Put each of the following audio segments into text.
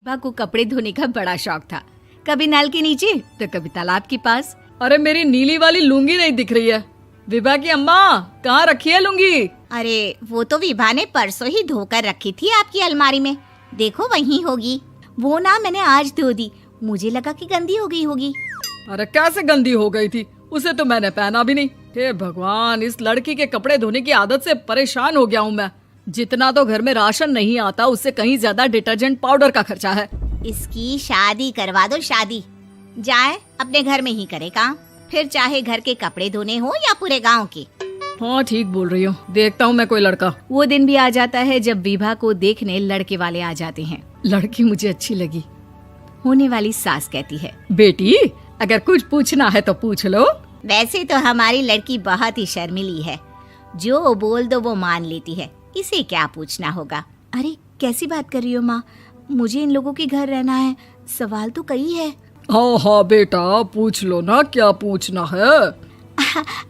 विभा को कपड़े धोने का बड़ा शौक था। कभी नल के नीचे तो कभी तालाब के पास। अरे मेरी नीली वाली लुंगी नहीं दिख रही है। विभा की अम्मा, कहाँ रखी है लुंगी? अरे वो तो विभा ने परसों ही धोकर रखी थी आपकी अलमारी में, देखो वहीं होगी। वो ना मैंने आज धो दी, मुझे लगा कि गंदी हो गई होगी। अरे कैसे गंदी हो गई थी, उसे तो मैंने पहना भी नहीं। हे भगवान, इस लड़की के कपड़े धोने की आदत से परेशान हो गया हूँ मैं। जितना तो घर में राशन नहीं आता, उससे कहीं ज्यादा डिटर्जेंट पाउडर का खर्चा है। इसकी शादी करवा दो, शादी जाए अपने घर में ही करे काम, फिर चाहे घर के कपड़े धोने हो या पूरे गांव के। हाँ ठीक बोल रही हो, देखता हूँ मैं कोई लड़का। वो दिन भी आ जाता है जब विभा को देखने लड़के वाले आ जाते हैं। लड़की मुझे अच्छी लगी। होने वाली सास कहती है, बेटी अगर कुछ पूछना है तो पूछ लो। वैसे तो हमारी लड़की बहुत ही शर्मीली है, जो बोल दो वो मान लेती है, इसे क्या पूछना होगा। अरे कैसी बात कर रही हो माँ, मुझे इन लोगों के घर रहना है, सवाल तो कई है। हाँ हाँ बेटा, पूछ लो ना, क्या पूछना है।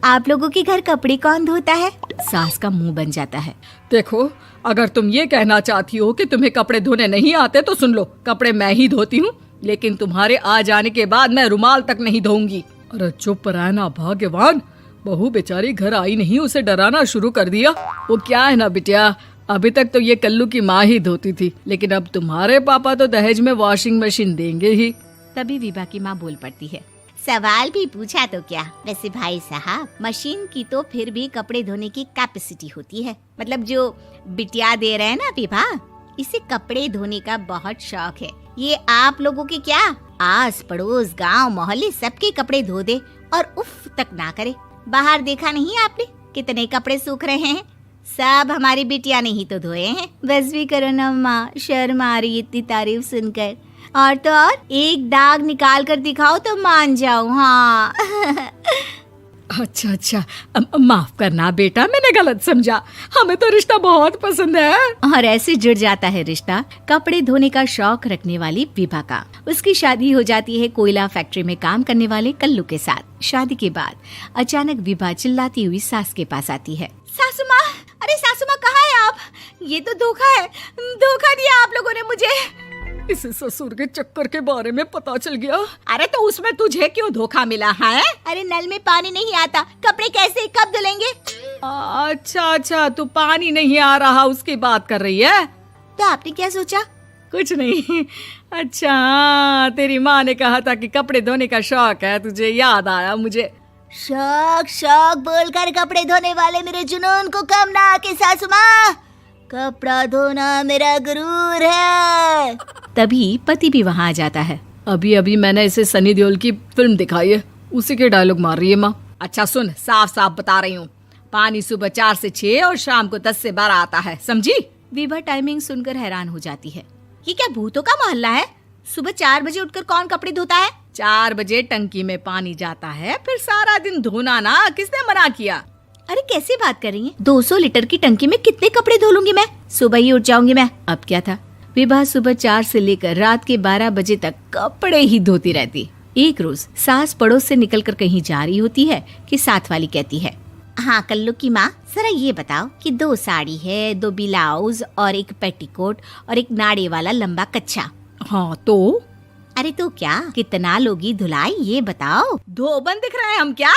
आप लोगों के घर कपड़े कौन धोता है? सास का मुंह बन जाता है। देखो, अगर तुम ये कहना चाहती हो कि तुम्हें कपड़े धोने नहीं आते तो सुन लो, कपड़े मैं ही धोती हूँ, लेकिन तुम्हारे आ जाने के बाद मैं रुमाल तक नहीं धोऊंगी। अरे चुप रहना भाग्यवान, बहू बेचारी घर आई नहीं, उसे डराना शुरू कर दिया। वो क्या है ना बिटिया, अभी तक तो ये कल्लू की माँ ही धोती थी, लेकिन अब तुम्हारे पापा तो दहेज में वॉशिंग मशीन देंगे ही। तभी विभा की माँ बोल पड़ती है, सवाल भी पूछा तो क्या। वैसे भाई साहब, मशीन की तो फिर भी कपड़े धोने की कैपेसिटी होती है। मतलब जो बिटिया दे रहे हैं ना विभा, इसे कपड़े धोने का बहुत शौक है। ये आप लोगों के क्या, आस पड़ोस गांव मोहल्ले सबके कपड़े धो दे और उफ तक ना करे। बाहर देखा नहीं आपने कितने कपड़े सूख रहे हैं, सब हमारी बिटिया ने ही तो धोए हैं। बस भी करो ना माँ, शर्म आ रही इतनी तारीफ सुनकर। और तो और एक दाग निकाल कर दिखाओ तो मान जाओ। हाँ अच्छा, माफ करना बेटा, मैंने गलत समझा। हमें तो रिश्ता बहुत पसंद है। और ऐसे जुड़ जाता है रिश्ता कपड़े धोने का शौक रखने वाली विभा का। उसकी शादी हो जाती है कोयला फैक्ट्री में काम करने वाले कल्लू के साथ। शादी के बाद अचानक विभा चिल्लाती हुई सास के पास आती है। सासू माँ, अरे सासू माँ कहाँ है आप? ये तो धोखा है, धोखा दिया आप लोगों ने मुझे। इसे ससुर के चक्कर के बारे में पता चल गया। अरे तो उसमें तुझे क्यों धोखा मिला है? अरे नल में पानी नहीं आता, कपड़े कैसे कब धुलेंगे? अच्छा, तू पानी नहीं आ रहा उसकी बात कर रही है। तो आपने क्या सोचा? कुछ नहीं। अच्छा, तेरी माँ ने कहा था कि कपड़े धोने का शौक है तुझे, याद आया मुझे। शौक बोलकर कपड़े धोने वाले मेरे जुनून को कम ना आके सासू माँ, कपड़ा धोना मेरा गुरूर है। तभी पति भी वहाँ आ जाता है। अभी मैंने इसे सनी देओल की फिल्म दिखाई है, उसी के डायलॉग मार रही है माँ। अच्छा सुन, साफ बता रही हूँ, पानी सुबह 4 से 6 और शाम को 10 से 12 आता है, समझी? विभा टाइमिंग सुनकर हैरान हो जाती है। ये क्या भूतों का मोहल्ला है? सुबह 4 बजे उठकर कौन कपड़े धोता है? 4 बजे टंकी में पानी जाता है, फिर सारा दिन धोना ना, किसने मना किया? अरे कैसी बात कर रही हैं? 200 लीटर की टंकी में कितने कपड़े धो लूंगी मैं, सुबह ही उठ जाऊंगी मैं। अब क्या था, विभा सुबह 4 से लेकर रात के 12 बजे तक कपड़े ही धोती रहती। एक रोज सास पड़ोस से निकलकर कहीं जा रही होती है कि साथ वाली कहती है, हाँ कल्लू की माँ, जरा ये बताओ कि 2 साड़ी है, 2 ब्लाउज और एक पेटीकोट और एक नाड़े वाला लंबा कच्छा। हाँ तो? अरे तो क्या, कितना लोगी धुलाई ये बताओ। धोबन दिख रहे हैं हम क्या?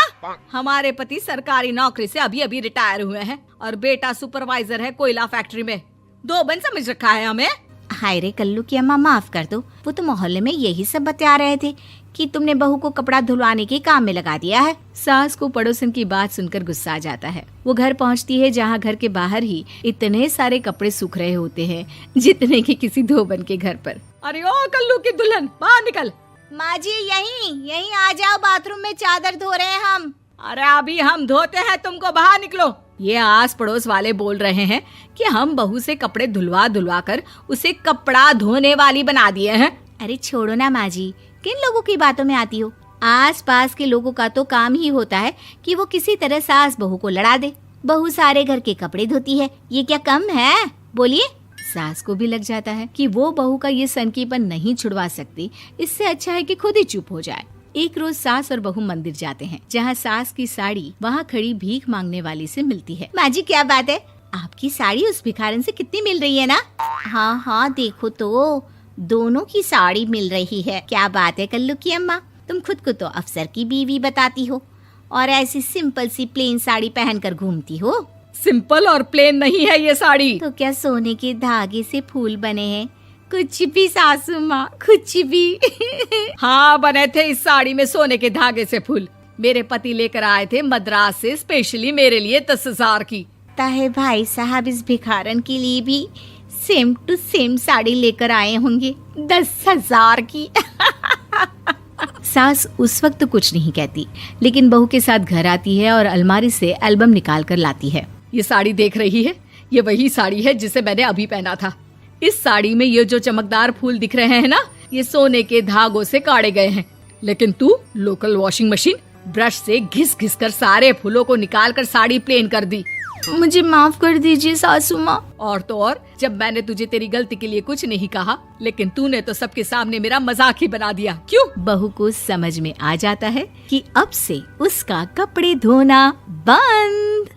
हमारे पति सरकारी नौकरी से अभी रिटायर हुए हैं और बेटा सुपरवाइजर है कोयला फैक्ट्री में। धोबन समझ रखा है हमें। हाय रे कल्लू की अम्मा, माफ कर दो, वो तो मोहल्ले में यही सब बता रहे थे कि तुमने बहू को कपड़ा धुलवाने के काम में लगा दिया है। सास को पड़ोसन की बात सुनकर गुस्सा आ जाता है। वो घर पहुंचती है जहां घर के बाहर ही इतने सारे कपड़े सूख रहे होते हैं जितने कि किसी धोबन के घर पर। अरे ओ कल्लू की दुल्हन, बाहर निकल। माँ जी यहीं आ जाओ, बाथरूम में चादर धो रहे हैं हम। अरे अभी हम धोते हैं, तुमको बाहर निकलो। ये आस पड़ोस वाले बोल रहे हैं कि हम बहू से कपड़े धुलवा कर उसे कपड़ा धोने वाली बना दिए हैं। अरे छोड़ो ना माँ जी, किन लोगों की बातों में आती हो? आस पास के लोगों का तो काम ही होता है कि वो किसी तरह सास बहू को लड़ा दे। बहू सारे घर के कपड़े धोती है, ये क्या कम है? बोलिए। सास को भी लग जाता है कि वो बहू का ये सनकीपन नहीं छुड़वा सकती, इससे अच्छा है कि खुद ही चुप हो जाए। एक रोज सास और बहू मंदिर जाते हैं, जहाँ सास की साड़ी वहाँ खड़ी भीख मांगने वाली से मिलती है। माँ जी क्या बात है, आपकी साड़ी उस भिखारन से कितनी मिल रही है ना? हाँ देखो तो दोनों की साड़ी मिल रही है। क्या बात है कल्लू की अम्मा, तुम खुद को तो अफसर की बीवी बताती हो और ऐसी सिंपल सी प्लेन साड़ी पहनकर घूमती हो। सिंपल और प्लेन नहीं है ये साड़ी। तो क्या सोने के धागे से फूल बने हैं? कुछ भी सासू माँ, कुछ भी। हाँ, बने थे इस साड़ी में सोने के धागे से फूल। मेरे पति लेकर आए थे मद्रास से स्पेशली मेरे लिए 10,000 की। ताहे भाई साहब इस भिखारन के लिए भी सेम टू सेम साड़ी लेकर आए होंगे 10,000 की। सास उस वक्त तो कुछ नहीं कहती, लेकिन बहू के साथ घर आती है और अलमारी से एल्बम निकाल कर लाती है। ये साड़ी देख रही है, ये वही साड़ी है जिसे मैंने अभी पहना था। इस साड़ी में ये जो चमकदार फूल दिख रहे हैं ना, ये सोने के धागों से काढ़े गए हैं। लेकिन तू लोकल वॉशिंग मशीन ब्रश से घिस घिस कर सारे फूलों को निकाल कर साड़ी प्लेन कर दी। मुझे माफ कर दीजिए सासू माँ। और तो और, जब मैंने तुझे तेरी गलती के लिए कुछ नहीं कहा, लेकिन तूने तो सबके सामने मेरा मजाक ही बना दिया। क्यों? बहू को समझ में आ जाता है कि अब से उसका कपड़े धोना बंद।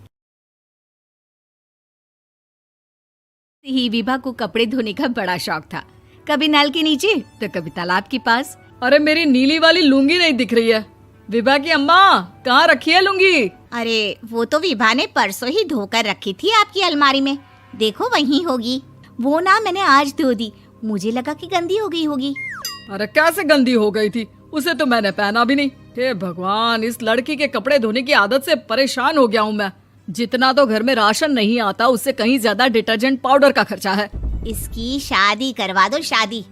ही विभा को कपड़े धोने का बड़ा शौक था, कभी नल के नीचे तो कभी तालाब के पास। अरे मेरी नीली वाली लुंगी नहीं दिख रही है। विभा की अम्मा, कहाँ रखी है लुंगी? अरे वो तो विभा ने परसों ही धोकर रखी थी आपकी अलमारी में, देखो वहीं होगी। वो ना मैंने आज धो दी, मुझे लगा कि गंदी हो गई होगी। अरे कैसे गंदी हो गई थी? उसे तो मैंने पहना भी नहीं। हे भगवान, इस लड़की के कपड़े धोने की आदत से परेशान हो गया हूँ मैं। जितना तो घर में राशन नहीं आता, उससे कहीं ज्यादा डिटर्जेंट पाउडर का खर्चा है। इसकी शादी करवा दो, शादी।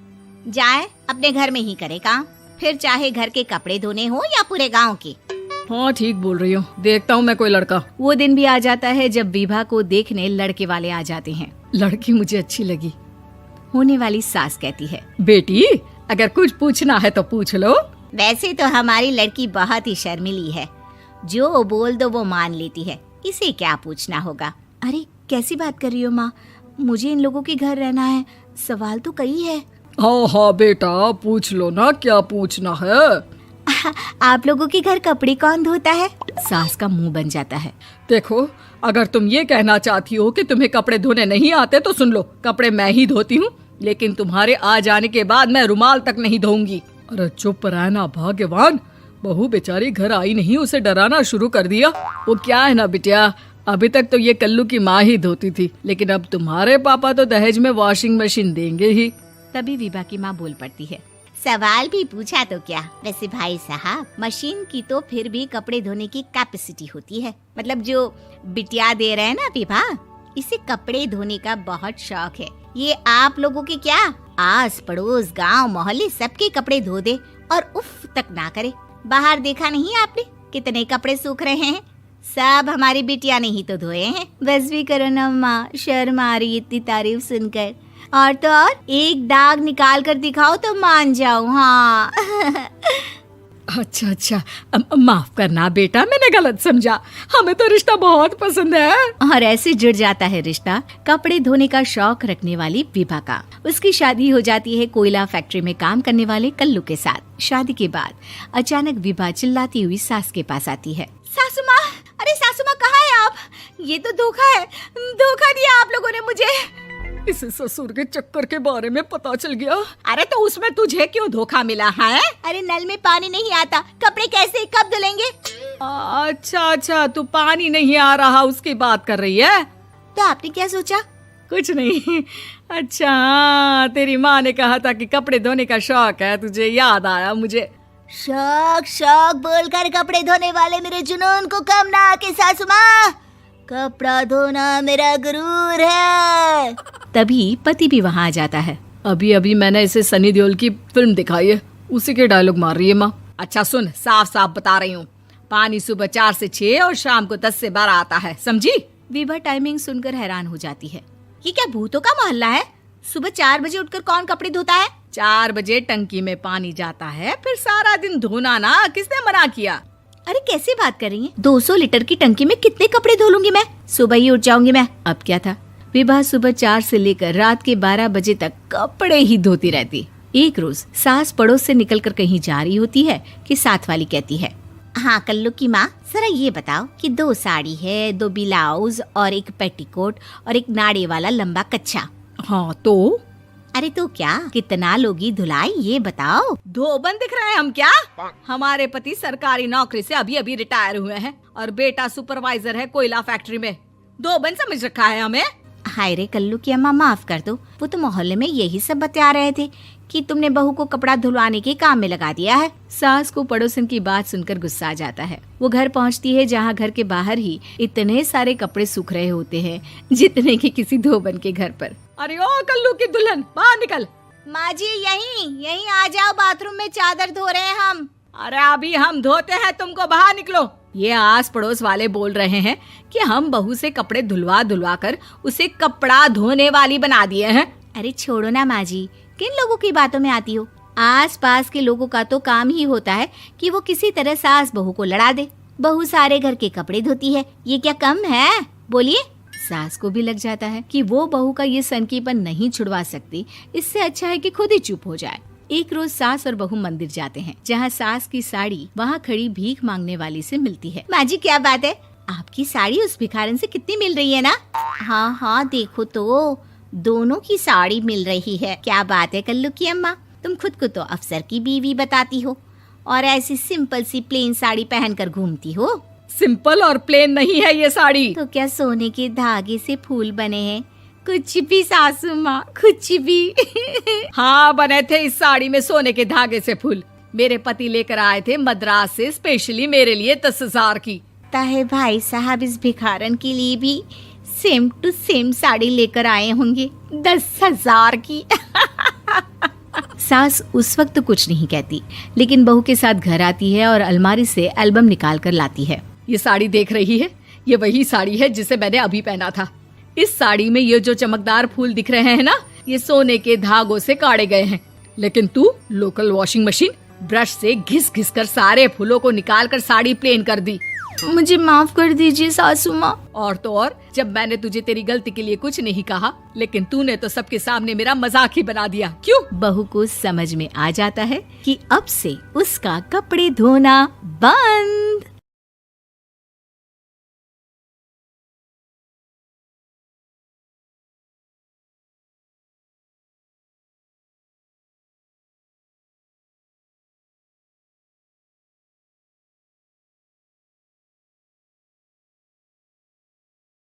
जाए अपने घर में ही करे काम, फिर चाहे घर के कपड़े धोने हो या पूरे गांव के। हाँ ठीक बोल रही हूँ, देखता हूँ मैं कोई लड़का। वो दिन भी आ जाता है जब विभा को देखने लड़के वाले आ जाते हैं। लड़की मुझे अच्छी लगी। होने वाली सास कहती है, बेटी अगर कुछ पूछना है तो पूछ लो। वैसे तो हमारी लड़की बहुत ही शर्मीली है, जो बोल दो वो मान लेती है, इसे क्या पूछना होगा। अरे कैसी बात कर रही हो माँ, मुझे इन लोगों के घर रहना है, सवाल तो कई है। हाँ हाँ बेटा, पूछ लो ना, क्या पूछना है। आप लोगों के घर कपड़े कौन धोता है? सास का मुंह बन जाता है। देखो, अगर तुम ये कहना चाहती हो कि तुम्हें कपड़े धोने नहीं आते तो सुन लो, कपड़े मैं ही धोती हूँ, लेकिन तुम्हारे आ जाने के बाद मैं रुमाल तक नहीं धोऊंगी। अरे चुप रहना भाग्यवान, बहू बेचारी घर आई नहीं, उसे डराना शुरू कर दिया। वो क्या है ना बिटिया, अभी तक तो ये कल्लू की माँ ही धोती थी, लेकिन अब तुम्हारे पापा तो दहेज में वॉशिंग मशीन देंगे ही। तभी विभा की माँ बोल पड़ती है, सवाल भी पूछा तो क्या। वैसे भाई साहब, मशीन की तो फिर भी कपड़े धोने की कैपेसिटी होती है। मतलब जो बिटिया दे रहे हैं ना विभा, इसे कपड़े धोने का बहुत शौक है। ये आप लोगों के क्या, आस पड़ोस गांव मोहल्ले सबके कपड़े धो दे और उफ तक ना करे। बाहर देखा नहीं आपने कितने कपड़े सूख रहे हैं? सब हमारी बिटिया ने ही तो धोए हैं। बस भी करो ना माँ, शर्म आ रही इतनी तारीफ सुनकर। और तो और, एक दाग निकाल कर दिखाओ तो मान जाऊं। हाँ। अच्छा, माफ करना बेटा, मैंने गलत समझा। हमें तो रिश्ता बहुत पसंद है। और ऐसे जुड़ जाता है रिश्ता कपड़े धोने का शौक रखने वाली विभा का। उसकी शादी हो जाती है कोयला फैक्ट्री में काम करने वाले कल्लू के साथ। शादी के बाद अचानक विभा चिल्लाती हुई सास के पास आती है। सासू माँ, अरे सासू माँ कहाँ है आप? ये तो धोखा है, धोखा दिया आप लोगों ने मुझे। इसे ससुर के चक्कर के बारे में पता चल गया। अरे तो उसमें तुझे क्यों धोखा मिला है? अरे नल में पानी नहीं आता, कपड़े कैसे कब धुलेंगे? अच्छा, तू पानी नहीं आ रहा उसकी बात कर रही है। तो आपने क्या सोचा? कुछ नहीं। अच्छा, तेरी माँ ने कहा था कि कपड़े धोने का शौक है तुझे, याद आया मुझे। शौक बोलकर कपड़े धोने वाले मेरे जुनून को कम ना आके सासू माँ, कपड़ा धोना मेरा गुरूर है। तभी पति भी वहाँ आ जाता है। अभी मैंने इसे सनी देओल की फिल्म दिखाई है, उसी के डायलॉग मार रही है माँ। अच्छा सुन, साफ साफ बता रही हूँ, पानी सुबह 4 से 6 और शाम को 10 से 12 आता है, समझी? विभा टाइमिंग सुनकर हैरान हो जाती है। ये क्या भूतों का मोहल्ला है? सुबह 4 बजे उठकर कौन कपड़े धोता है? 4 बजे टंकी में पानी जाता है, फिर सारा दिन धोना ना, किसने मना किया? अरे कैसी बात कर रही हैं? 200 लीटर की टंकी में कितने कपड़े धो लूंगी मैं, सुबह ही उठ जाऊंगी मैं। अब क्या था, विभा सुबह 4 से लेकर रात के 12 बजे तक कपड़े ही धोती रहती। एक रोज सास पड़ोस से निकलकर कहीं जा रही होती है कि साथ वाली कहती है, हाँ कल्लू की माँ, जरा ये बताओ कि 2 साड़ी है, 2 ब्लाउज और एक पेटीकोट और एक नाड़े वाला लंबा कच्छा। हाँ तो अरे तो क्या, कितना लोगी धुलाई ये बताओ। धोबन दिख रहे हैं हम क्या? हमारे पति सरकारी नौकरी से अभी अभी रिटायर हुए हैं और बेटा सुपरवाइजर है कोयला फैक्ट्री में। धोबन समझ रखा है हमें। हाय रे कल्लू की अम्मा, माफ कर दो, वो तो मोहल्ले में यही सब बता रहे थे कि तुमने बहू को कपड़ा धुलवाने के काम में लगा दिया है। सास को पड़ोसन की बात सुनकर गुस्सा आ जाता है। वो घर पहुंचती है जहां घर के बाहर ही इतने सारे कपड़े सूख रहे होते हैं जितने कि किसी धोबन के घर पर। अरे ओ कल्लू की दुल्हन, बाहर निकल। माँ जी यहीं आ जाओ, बाथरूम में चादर धो रहे हैं हम। अरे अभी हम धोते हैं, तुमको बाहर निकलो। ये आस पड़ोस वाले बोल रहे हैं कि हम बहू से कपड़े धुलवा कर उसे कपड़ा धोने वाली बना दिए हैं। अरे छोड़ो ना माँ जी, किन लोगों की बातों में आती हो। आस पास के लोगों का तो काम ही होता है कि वो किसी तरह सास बहू को लड़ा दे। बहू सारे घर के कपड़े धोती है, ये क्या कम है? बोलिए। सास को भी लग जाता है कि वो बहू का ये सनकीपन नहीं छुड़वा सकती, इससे अच्छा है कि खुद ही चुप हो जाए। एक रोज सास और बहू मंदिर जाते हैं जहाँ सास की साड़ी वहाँ खड़ी भीख मांगने वाली से मिलती है। माँ जी क्या बात है, आपकी साड़ी उस भिखारन से कितनी मिल रही है ना? हाँ देखो तो दोनों की साड़ी मिल रही है। क्या बात है कल्लू की अम्मा, तुम खुद को तो अफसर की बीवी बताती हो और ऐसी सिंपल सी प्लेन साड़ी पहनकर घूमती हो। सिंपल और प्लेन नहीं है ये साड़ी। तो क्या सोने के धागे से फूल बने हैं? कुछ भी सासू माँ, कुछ भी। हाँ बने थे इस साड़ी में सोने के धागे से फूल। मेरे पति लेकर आए थे मद्रास से स्पेशली मेरे लिए 10,000 की। ताहे भाई साहब इस भिखारन के लिए भी सेम टू सेम साड़ी लेकर आए होंगे 10,000 की। सास उस वक्त कुछ नहीं कहती, लेकिन बहू के साथ घर आती है और अलमारी से एल्बम निकाल कर लाती है। ये साड़ी देख रही है, ये वही साड़ी है जिसे मैंने अभी पहना था। इस साड़ी में ये जो चमकदार फूल दिख रहे हैं ना, ये सोने के धागों से काटे गए हैं। लेकिन तू लोकल वॉशिंग मशीन ब्रश से घिस घिस कर सारे फूलों को निकाल कर साड़ी प्लेन कर दी। मुझे माफ कर दीजिए सासू माँ। और तो और, जब मैंने तुझे तेरी गलती के लिए कुछ नहीं कहा, लेकिन तूने तो सबके सामने मेरा मजाक ही बना दिया। क्यों? बहू को समझ में आ जाता है कि अब से उसका कपड़े धोना बंद।